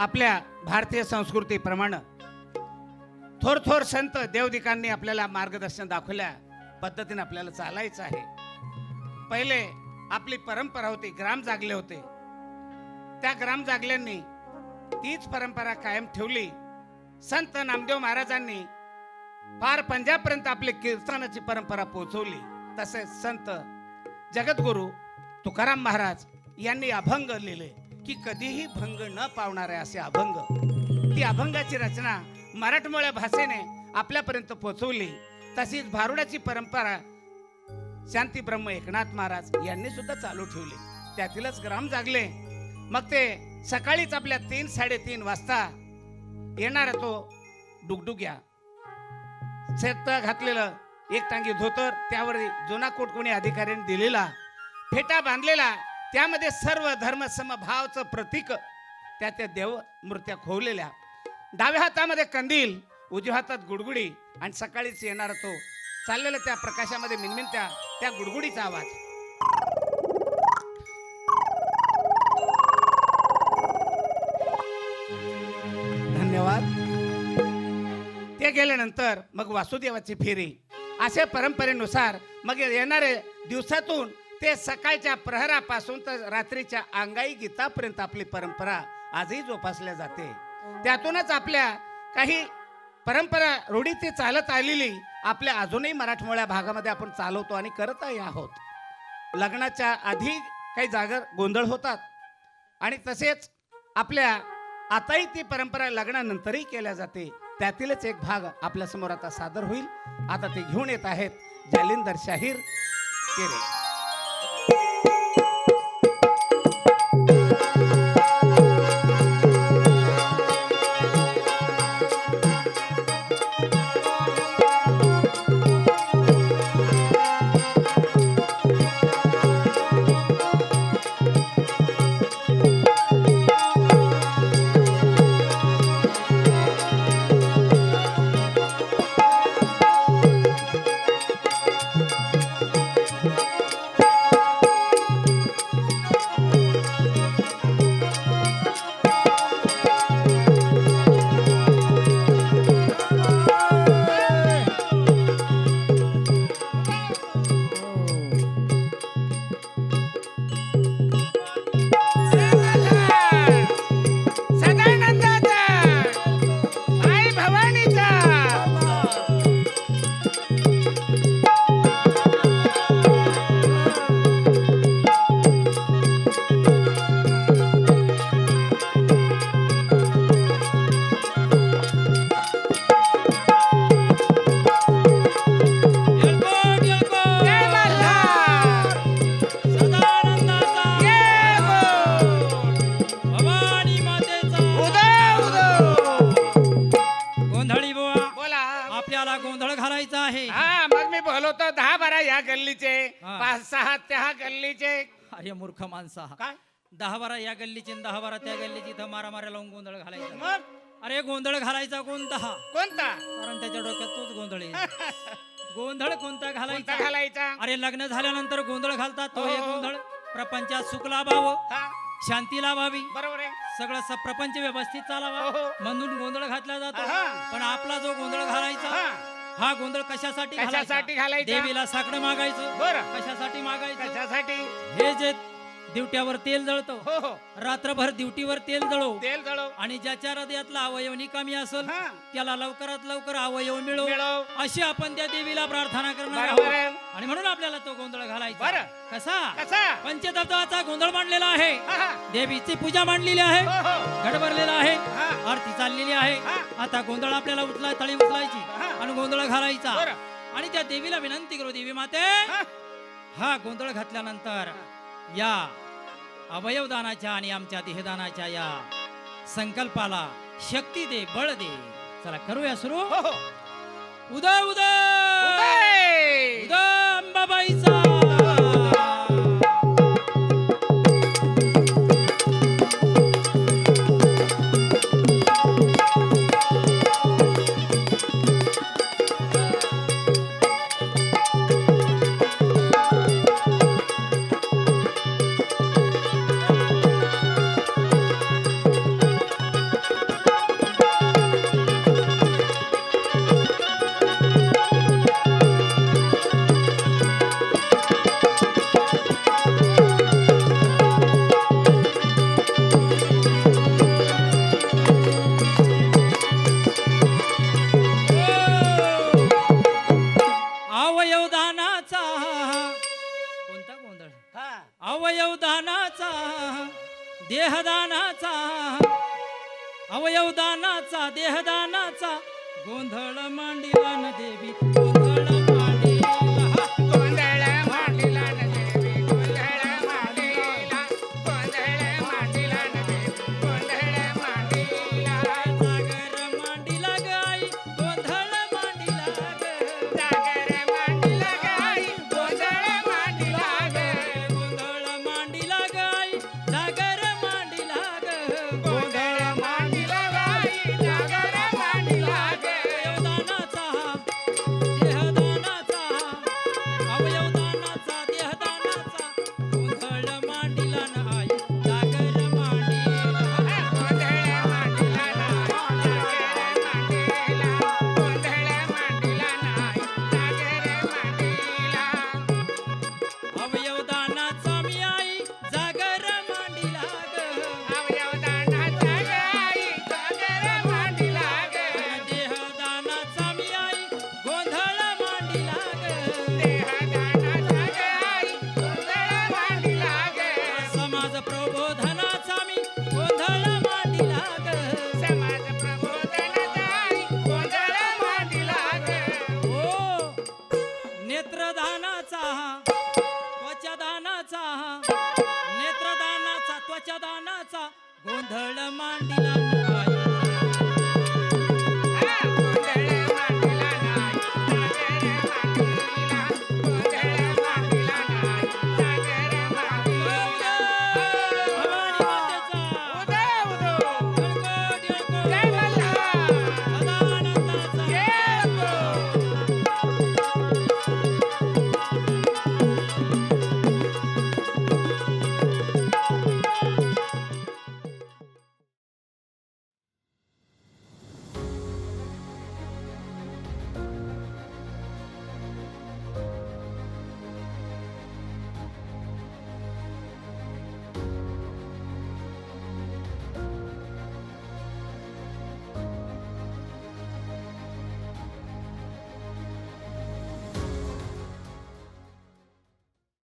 आपल्या भारतीय संस्कृतीप्रमाणे थोर थोर संत देवदिकांनी आपल्याला मार्गदर्शन दाखवल्या पद्धतीने आपल्याला चालायचं आहे। पहिले आपली परंपरा होती, ग्राम जागले होते, त्या ग्राम जागल्यांनी तीच परंपरा कायम ठेवली। संत नामदेव महाराजांनी फार पंजाबपर्यंत आपली कीर्तनाची परंपरा पोहोचवली। तसेच संत जगद्गुरु तुकाराम महाराज यांनी अभंग लिहिले की कधीही भंग न पावणारे असे अभंग। ती अभंगाची रचना मराठमोळ्या भाषेने आपल्यापर्यंत पोहोचवली। तशीच भारुडाची परंपरा शांती ब्रह्म एकनाथ महाराज यांनी सुद्धा चालू ठेवली। त्यातीलच ग्राम जागले। मग ते सकाळीच आपल्या 3-3:30 वाजता येणारा तो डुगडुग्या, शेत घातलेलं एक टांगी धोतर, त्यावर जुना कोट कोणी अधिकाऱ्यांनी दिलेला, फेटा बांधलेला, त्यामध्ये सर्व धर्म समभावाचं प्रतीक, त्या देव मूर्त्या खोवलेल्या, डाव्या हातामध्ये कंदील, उजव्या हातात गुडगुडी, आणि सकाळीच येणारा तो चाललेला त्या प्रकाशामध्ये मिनमिनत्या त्या गुडगुडीचा आवाज। धन्यवाद। ते गेल्यानंतर मग वासुदेवाची फेरी, अशा परंपरेनुसार मग येणारे दिवसातून ते सकाळच्या प्रहरापासून तर रात्रीच्या अंगाई गीतापर्यंत आपली परंपरा आजही जोपासल्या जाते। त्यातूनच आपल्या काही परंपरा रूढी ती चालत आलेली आपल्या अजूनही मराठमोळ्या भागामध्ये आपण चालवतो आणि करतही आहोत। लग्नाच्या आधी काही जागा गोंधळ होतात आणि तसेच आपल्या आताही ती परंपरा लग्नानंतरही केल्या जाते। त्यातीलच एक भाग आपल्या समोर आता सादर होईल। आता ते घेऊन येत आहेत जालिंदर शाहीर केरे। गल्लीचे 5-6 त्या गल्लीचे। अरे मूर्ख माणसा, काय 10-12 या गल्लीचे 10-12 त्या गल्लीची, तर मारा लावून गोंधळ घालायचा। मग अरे गोंधळ घालायचा कोणता? कारण त्याच्या डोक्यात तोच गोंधळ आहे। गोंधळ कोणता घालायचा? अरे लग्न झाल्यानंतर गोंधळ घालतात, तो हे गोंधळ प्रपंचात सुख लाभावं, शांती लाभावी, बरोबर आहे, सगळं प्रपंच व्यवस्थित चालावा म्हणून गोंधळ घातला जातो। पण आपला जो गोंधळ घालायचा, हा गोंधळ कशासाठी घालायचा? देवीला साकडं मागायचं। बरं, कशासाठी मागायचं? कशासाठी? हे जे दिवट्यावर तेल जळतो, रात्रभर ड्युटीवर तेल जळो, आणि ज्याच्या हृदयातला अवयव निकामी असेल त्याला लवकरात लवकर अवयव मिळो, अशी आपण त्या देवीला प्रार्थना करणार आहोत। आणि म्हणून आपल्याला तो गोंधळ घालायचा। कसा? पंचतत्वाचा गोंधळ मांडलेला आहे, देवीची पूजा मांडलेली आहे, घट भरलेला आहे, आरती चाललेली आहे। आता गोंधळ आपल्याला तळी उचलायची आणि गोंधळ घालायचा। आणि त्या देवीला विनंती करू, देवी माते, हा गोंधळ घातल्यानंतर या अवयवदानाच्या आणि आमच्या देहदानाच्या या संकल्पाला शक्ती दे, बळ दे। चला करूया सुरू। उदा उदा उदा अंबाबाईचा। अवयव दानाचा देहदानाचा गोंधळ मांडिला न देवी